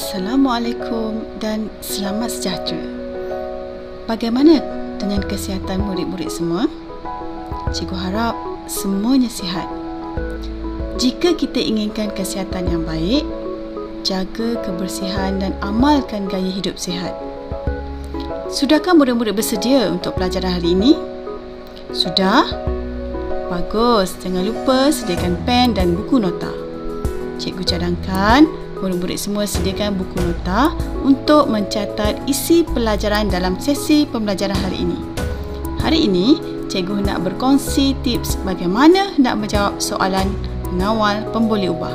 Assalamualaikum dan selamat sejahtera. Bagaimana dengan kesihatan murid-murid semua? Cikgu harap semuanya sihat. Jika kita inginkan kesihatan yang baik, jaga kebersihan dan amalkan gaya hidup sihat. Sudahkah murid-murid bersedia untuk pelajaran hari ini? Sudah? Bagus. Jangan lupa sediakan pen dan buku nota. Cikgu cadangkan murid-murid semua sediakan buku nota untuk mencatat isi pelajaran dalam sesi pembelajaran hari ini. Hari ini, cikgu nak berkongsi tips bagaimana nak menjawab soalan mengawal pemboleh ubah.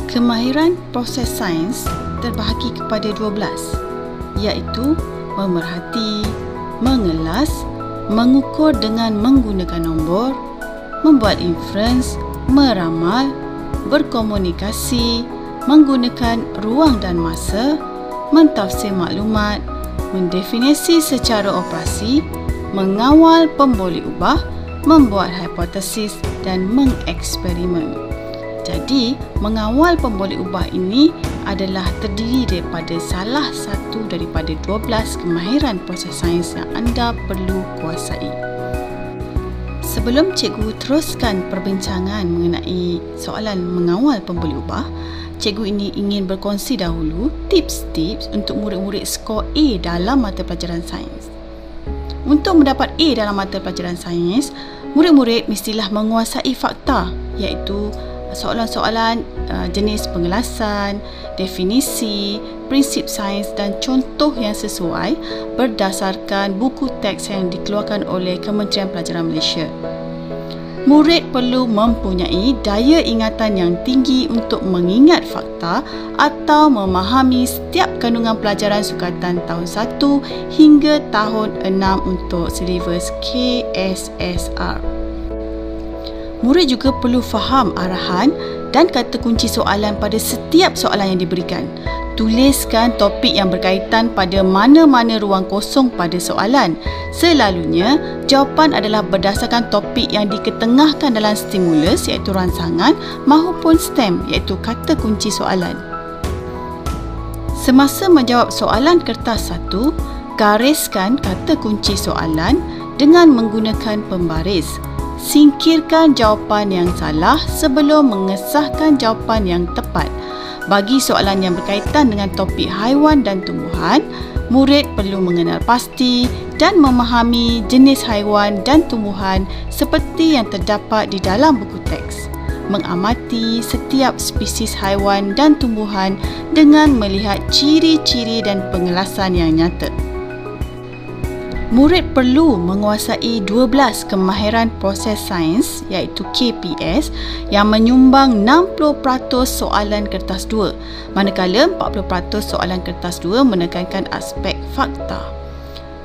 Kemahiran proses sains terbahagi kepada 12, iaitu memerhati, mengelas, mengukur dengan menggunakan nombor, membuat inference, meramal, berkomunikasi, menggunakan ruang dan masa, mentafsir maklumat, mendefinisi secara operasi, mengawal pemboleh ubah, membuat hipotesis dan mengeksperimen. Jadi, mengawal pemboleh ubah ini adalah terdiri daripada salah satu daripada 12 kemahiran proses sains yang anda perlu kuasai. Sebelum cikgu teruskan perbincangan mengenai soalan mengawal pemboleh ubah, cikgu ini ingin berkongsi dahulu tips-tips untuk murid-murid skor A dalam mata pelajaran sains. Untuk mendapat A dalam mata pelajaran sains, murid-murid mestilah menguasai fakta, iaitu soalan-soalan jenis pengelasan, definisi, prinsip sains dan contoh yang sesuai berdasarkan buku teks yang dikeluarkan oleh Kementerian Pelajaran Malaysia. Murid perlu mempunyai daya ingatan yang tinggi untuk mengingat fakta atau memahami setiap kandungan pelajaran sukatan tahun 1 hingga tahun 6 untuk silibus KSSR. Murid juga perlu faham arahan dan kata kunci soalan pada setiap soalan yang diberikan. Tuliskan topik yang berkaitan pada mana-mana ruang kosong pada soalan. Selalunya, jawapan adalah berdasarkan topik yang diketengahkan dalam stimulus iaitu rangsangan maupun STEM iaitu kata kunci soalan. Semasa menjawab soalan kertas 1, gariskan kata kunci soalan dengan menggunakan pembaris. Singkirkan jawapan yang salah sebelum mengesahkan jawapan yang tepat. Bagi soalan yang berkaitan dengan topik haiwan dan tumbuhan, murid perlu mengenal pasti dan memahami jenis haiwan dan tumbuhan seperti yang terdapat di dalam buku teks. Mengamati setiap spesies haiwan dan tumbuhan dengan melihat ciri-ciri dan pengelasan yang nyata. Murid perlu menguasai 12 kemahiran proses sains iaitu KPS yang menyumbang 60% soalan kertas 2, manakala 40% soalan kertas 2 menekankan aspek fakta.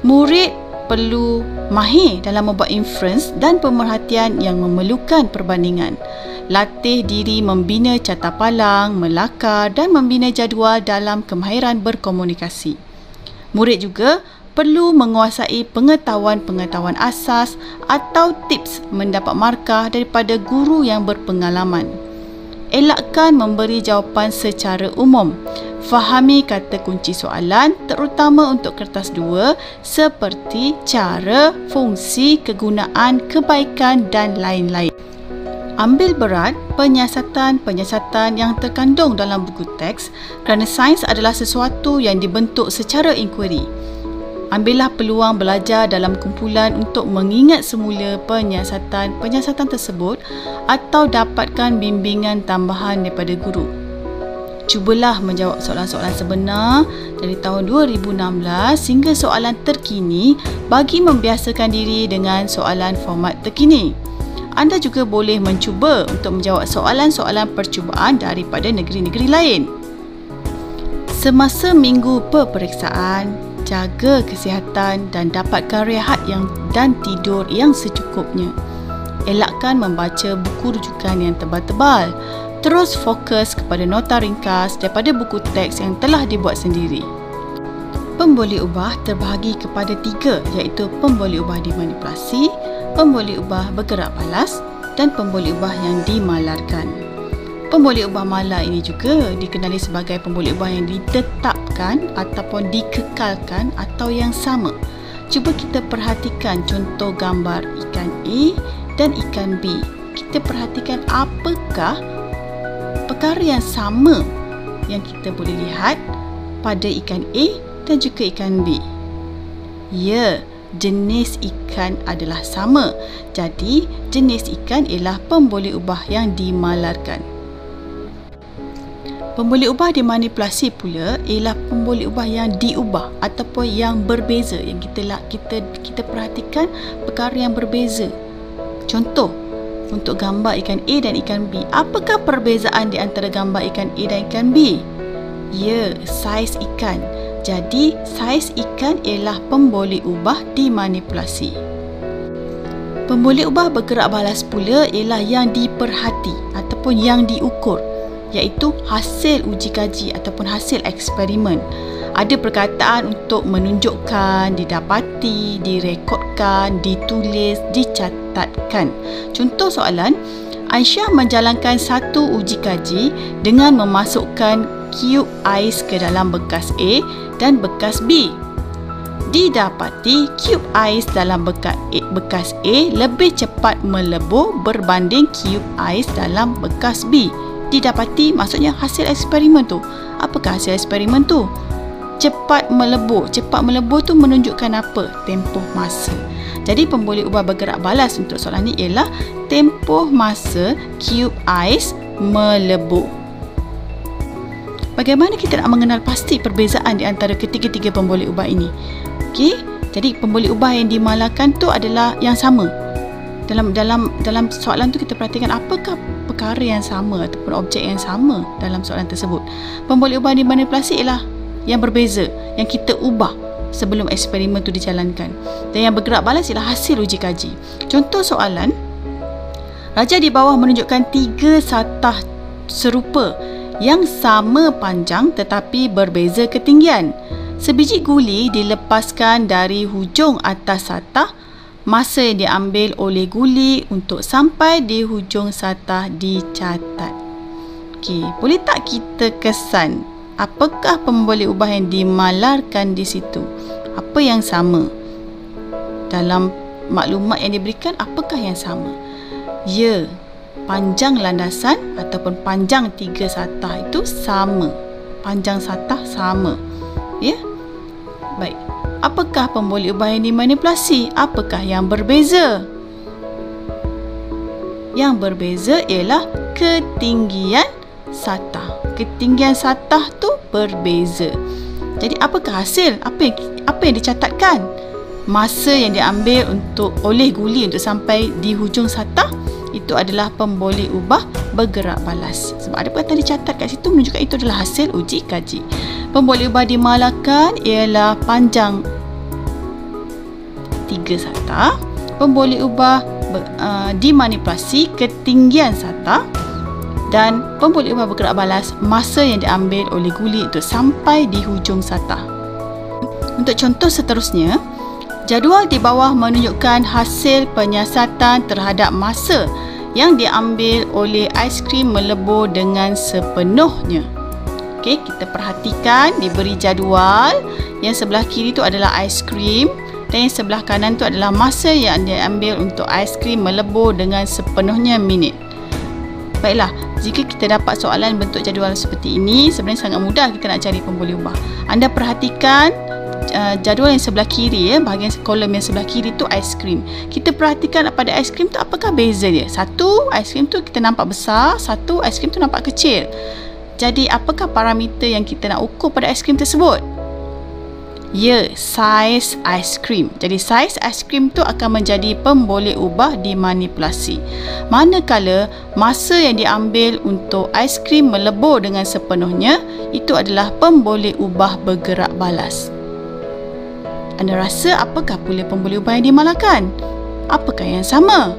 Murid perlu mahir dalam membuat inference dan pemerhatian yang memerlukan perbandingan. Latih diri membina carta palang, melakar dan membina jadual dalam kemahiran berkomunikasi. Murid juga perlu menguasai pengetahuan-pengetahuan asas atau tips mendapat markah daripada guru yang berpengalaman. Elakkan memberi jawapan secara umum. Fahami kata kunci soalan terutama untuk kertas 2 seperti cara, fungsi, kegunaan, kebaikan dan lain-lain. Ambil berat penyiasatan yang terkandung dalam buku teks kerana sains adalah sesuatu yang dibentuk secara inquiry. Ambillah peluang belajar dalam kumpulan untuk mengingat semula penyiasatan tersebut atau dapatkan bimbingan tambahan daripada guru. Cubalah menjawab soalan-soalan sebenar dari tahun 2016 hingga soalan terkini bagi membiasakan diri dengan soalan format terkini. Anda juga boleh mencuba untuk menjawab soalan-soalan percubaan daripada negeri-negeri lain. Semasa minggu peperiksaan, jaga kesihatan dan dapatkan rehat dan tidur yang secukupnya. Elakkan membaca buku rujukan yang tebal-tebal. Terus fokus kepada nota ringkas daripada buku teks yang telah dibuat sendiri. Pemboleh ubah terbahagi kepada 3 iaitu pemboleh ubah dimanipulasi, pemboleh ubah bergerak balas dan pemboleh ubah yang dimalarkan. Pemboleh ubah mala ini juga dikenali sebagai pemboleh ubah yang ditetapkan ataupun dikekalkan atau yang sama. Cuba kita perhatikan contoh gambar ikan A dan ikan B. Kita perhatikan apakah perkara yang sama yang kita boleh lihat pada ikan A dan juga ikan B. Ya, jenis ikan adalah sama. Jadi, jenis ikan ialah pemboleh ubah yang dimalarkan. Pemboleh ubah dimanipulasi pula ialah pemboleh ubah yang diubah ataupun yang berbeza, yang kita perhatikan perkara yang berbeza. Contoh, untuk gambar ikan A dan ikan B, apakah perbezaan di antara gambar ikan A dan ikan B? Ya, saiz ikan. Jadi, saiz ikan ialah pemboleh ubah dimanipulasi. Pemboleh ubah bergerak balas pula ialah yang diperhati ataupun yang diukur, iaitu hasil uji kaji ataupun hasil eksperimen. Ada perkataan untuk menunjukkan, didapati, direkodkan, ditulis, dicatatkan. Contoh soalan, Aisyah menjalankan satu uji kaji dengan memasukkan cube ais ke dalam bekas A dan bekas B. Didapati cube ais dalam bekas A lebih cepat melebur berbanding cube ais dalam bekas B. Didapati maksudnya hasil eksperimen tu. Apakah hasil eksperimen tu? Cepat melebur. Cepat melebur tu menunjukkan apa? Tempoh masa. Jadi pemboleh ubah bergerak balas untuk soalan ni ialah tempoh masa cube ais melebur. Bagaimana kita nak mengenal pasti perbezaan di antara ketiga-tiga pemboleh ubah ini? Okey, jadi pemboleh ubah yang dimalarkan tu adalah yang sama. Dalam soalan tu kita perhatikan apakah perkara yang sama ataupun objek yang sama dalam soalan tersebut. Pemboleh ubah dimanipulasi ialah yang berbeza, yang kita ubah sebelum eksperimen tu dijalankan. Dan yang bergerak balas ialah hasil uji kaji. Contoh soalan, raja di bawah menunjukkan 3 satah serupa yang sama panjang tetapi berbeza ketinggian. Sebiji guli dilepaskan dari hujung atas satah. Masa yang diambil oleh guli untuk sampai di hujung satah dicatat. Okey, boleh tak kita kesan apakah pemboleh ubah yang dimalarkan di situ? Apa yang sama? Dalam maklumat yang diberikan, apakah yang sama? Ya, panjang landasan ataupun panjang 3 satah itu sama. Panjang satah sama. Ya? Baik. Apakah pemboleh ubah yang dimanipulasi? Apakah yang berbeza? Yang berbeza ialah ketinggian satah. Ketinggian satah tu berbeza. Jadi apakah hasil? Apa yang dicatatkan? Masa yang diambil oleh guli untuk sampai di hujung satah itu adalah pemboleh ubah bergerak balas. Sebab ada perkataan dicatat kat situ menunjukkan itu adalah hasil uji kaji. Pemboleh ubah dimalarkan ialah panjang 3 satah. Pemboleh ubah dimanipulasi ketinggian satah. Dan pemboleh ubah bergerak balas masa yang diambil oleh guli untuk sampai di hujung satah. Untuk contoh seterusnya, jadual di bawah menunjukkan hasil penyiasatan terhadap masa yang diambil oleh aiskrim melebur dengan sepenuhnya. Okey, kita perhatikan diberi jadual. Yang sebelah kiri tu adalah aiskrim dan yang sebelah kanan tu adalah masa yang diambil untuk aiskrim melebur dengan sepenuhnya minit. Baiklah, jika kita dapat soalan bentuk jadual seperti ini, sebenarnya sangat mudah kita nak cari pemboleh ubah. Anda perhatikan jadual yang sebelah kiri, bahagian kolom yang sebelah kiri tu aiskrim. Kita perhatikan pada aiskrim tu apakah beza dia. Satu aiskrim tu kita nampak besar, satu aiskrim tu nampak kecil. Jadi apakah parameter yang kita nak ukur pada aiskrim tersebut? Ya, saiz aiskrim. Jadi saiz aiskrim tu akan menjadi pemboleh ubah dimanipulasi. Manakala masa yang diambil untuk aiskrim melebur dengan sepenuhnya itu adalah pemboleh ubah bergerak balas. Anda rasa apakah pula pemboleh ubah yang dimalarkan? Apakah yang sama?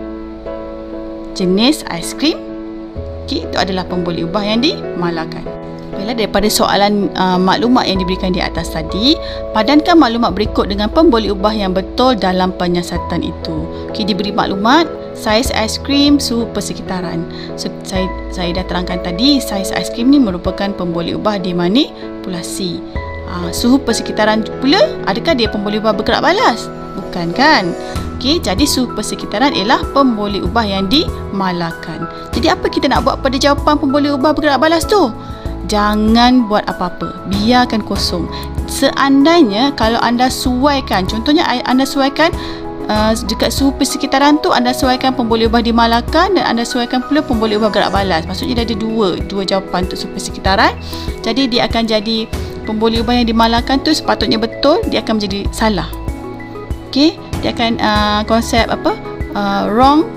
Jenis aiskrim. Okey, itu adalah pemboleh ubah yang dimalarkan. Baiklah, daripada soalan maklumat yang diberikan di atas tadi, padankan maklumat berikut dengan pemboleh ubah yang betul dalam penyiasatan itu. Okey, diberi maklumat saiz aiskrim, suhu persekitaran. So, saya dah terangkan tadi, saiz aiskrim ni merupakan pemboleh ubah dimanipulasi. Suhu persekitaran pula, adakah dia pemboleh ubah bergerak balas? Bukan kan? Okey, jadi suhu persekitaran ialah pemboleh ubah yang dimalakan. Jadi apa kita nak buat pada jawapan pemboleh ubah bergerak balas tu? Jangan buat apa-apa, biarkan kosong. Seandainya kalau anda suaikan, contohnya anda suaikan dekat suhu persekitaran tu, anda suaikan pemboleh ubah dimalakan dan anda suaikan pula pemboleh ubah bergerak balas. Maksudnya dia ada dua jawapan untuk suhu persekitaran. Jadi dia akan jadi pemboleh ubah yang dimalakan tu sepatutnya betul, dia akan menjadi salah. Okey, dia akan konsep apa? Wrong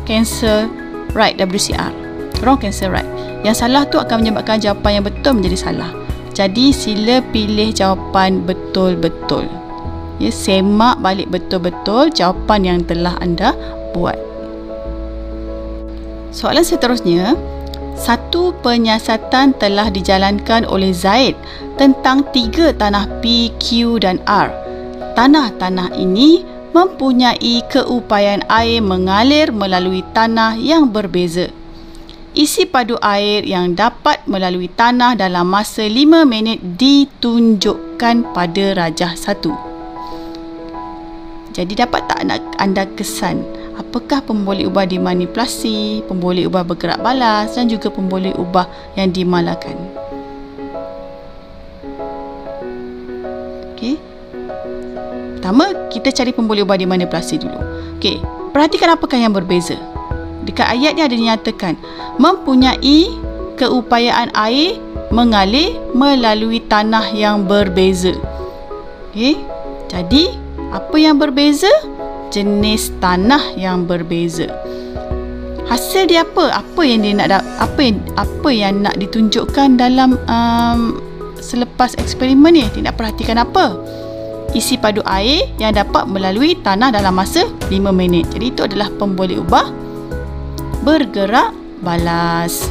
cancel right, WCR. Wrong cancel right. Yang salah tu akan menyebabkan jawapan yang betul menjadi salah. Jadi sila pilih jawapan betul-betul. Ya, semak balik betul-betul jawapan yang telah anda buat. Soalan seterusnya, satu penyiasatan telah dijalankan oleh Zaid tentang 3 tanah P, Q dan R. Tanah-tanah ini mempunyai keupayaan air mengalir melalui tanah yang berbeza. Isi padu air yang dapat melalui tanah dalam masa 5 minit ditunjukkan pada rajah 1. Jadi dapat tak anda kesan apakah pemboleh ubah dimanipulasi, pemboleh ubah bergerak balas dan juga pemboleh ubah yang dimalakan? Okey. Pertama, kita cari pemboleh ubah dimanipulasi dulu. Okey, perhatikan apakah yang berbeza. Dekat ayat ni ada dinyatakan mempunyai keupayaan air mengalir melalui tanah yang berbeza. Okey. Jadi, apa yang berbeza? Jenis tanah yang berbeza. Hasil dia apa? Apa yang dia nak apa yang nak ditunjukkan dalam selepas eksperimen ni? Dia nak perhatikan apa? Isi padu air yang dapat melalui tanah dalam masa 5 minit. Jadi itu adalah pemboleh ubah bergerak balas.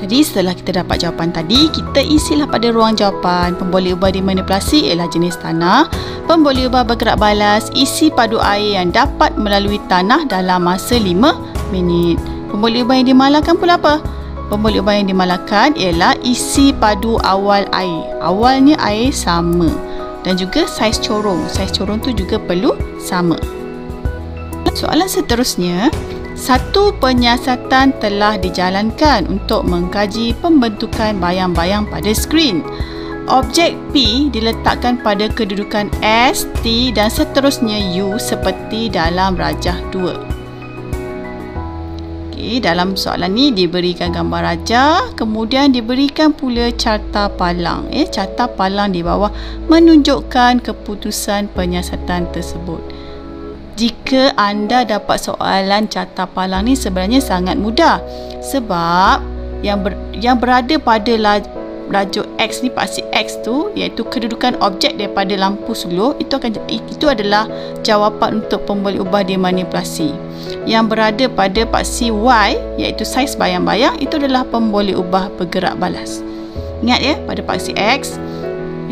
Jadi setelah kita dapat jawapan tadi, kita isilah pada ruang jawapan. Pemboleh ubah dimanipulasi ialah jenis tanah. Pemboleh ubah bergerak balas, isi padu air yang dapat melalui tanah dalam masa 5 minit. Pemboleh ubah yang dimalakan pula apa? Pemboleh ubah yang dimalakan ialah isi padu awal air. Awalnya air sama. Dan juga saiz corong. Saiz corong tu juga perlu sama. Soalan seterusnya, satu penyiasatan telah dijalankan untuk mengkaji pembentukan bayang-bayang pada skrin. Objek P diletakkan pada kedudukan S, T dan seterusnya U seperti dalam rajah 2. Okay, dalam soalan ni diberikan gambar rajah, kemudian diberikan pula carta palang. Carta palang di bawah menunjukkan keputusan penyiasatan tersebut. Jika anda dapat soalan carta palang ni sebenarnya sangat mudah, sebab yang berada pada lajur X ni, paksi X tu, iaitu kedudukan objek daripada lampu suluh, itu adalah jawapan untuk pemboleh ubah dimanipulasi. Yang berada pada paksi Y, iaitu saiz bayang-bayang, itu adalah pemboleh ubah bergerak balas. Ingat ya, pada paksi X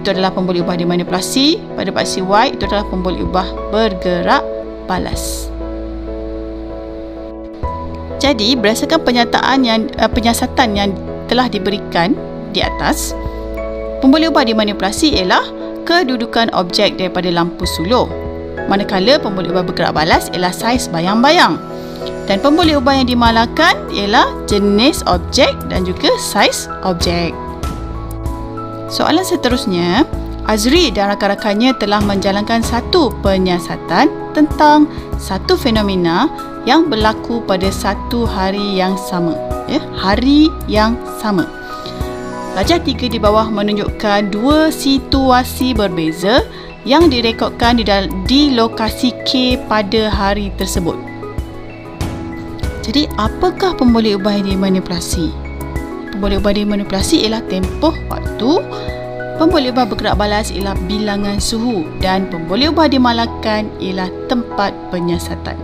itu adalah pemboleh ubah dimanipulasi, pada paksi Y itu adalah pemboleh ubah bergerak balas. Jadi berdasarkan penyiasatan yang telah diberikan di atas, pemboleh ubah dimanipulasi ialah kedudukan objek daripada lampu suluh, manakala pemboleh ubah bergerak balas ialah saiz bayang-bayang, dan pemboleh ubah yang dimalakan ialah jenis objek dan juga saiz objek. Soalan seterusnya, Azri dan rakan-rakannya telah menjalankan satu penyiasatan tentang satu fenomena yang berlaku pada satu hari yang sama. Hari yang sama. Rajah 3 di bawah menunjukkan dua situasi berbeza yang direkodkan di lokasi K pada hari tersebut. Jadi, apakah pemboleh ubah yang dimanipulasi? Pemboleh ubah dimanipulasi ialah tempoh waktu. Pemboleh ubah bergerak balas ialah bilangan suhu dan pemboleh ubah dimalakan ialah tempat penyiasatan.